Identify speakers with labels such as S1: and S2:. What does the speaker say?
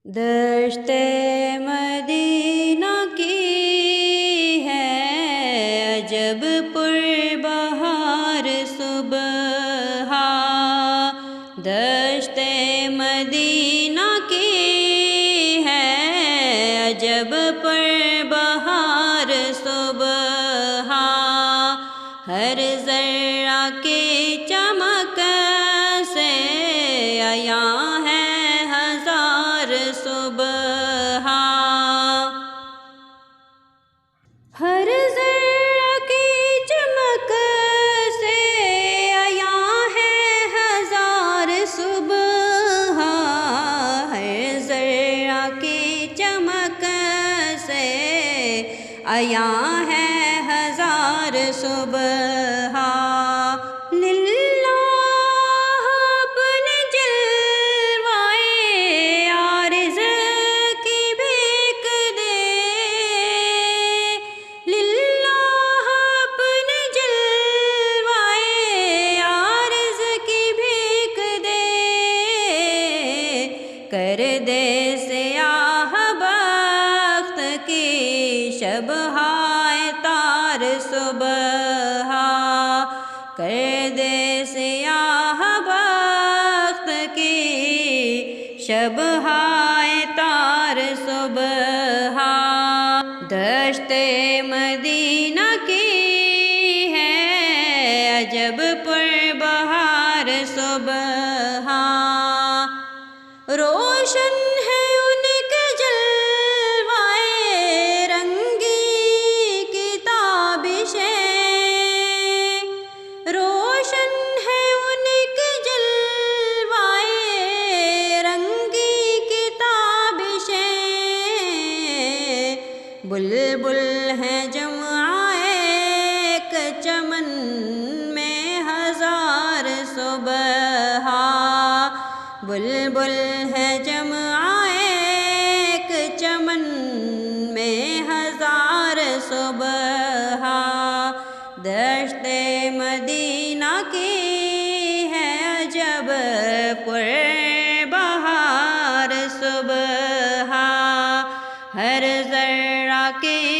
S1: دشت مدینہ کی ہے عجب پربہار صبح، دشت مدینہ کی ہے عجب پربہار صبح، ہر ذرہ کی چمک سے عیاں ہے ہزار صبح، ہر ذرہ کی چمک سے عیاں ہے ہزار صبح، ہر ذرہ کی چمک سے عیاں ہے ہزار صبح، للہ اپنے جلوائے عارض کی بھیک دے، للہ اپنے جلوائے عارض کی بھیک دے، کر دے سیاہ بخت کی شبہائے تار صبح، کر دے سیاہ بخت کی شبہائے تار صبح، دشت مدینہ کی ہے عجب پربہار صبح، روشن ہے ان کے جلوائے رنگی کی تابشیں، روشن ہے ان کے جلوائے رنگی کی تابشیں، بلبل ہے جمع ایک چمن میں ہزار صبح، بلبل ہے جمع ایک چمن میں ہزار صبح، دشت مدینہ کی ہے عجب پربہار صبح، ہر ذرہ کی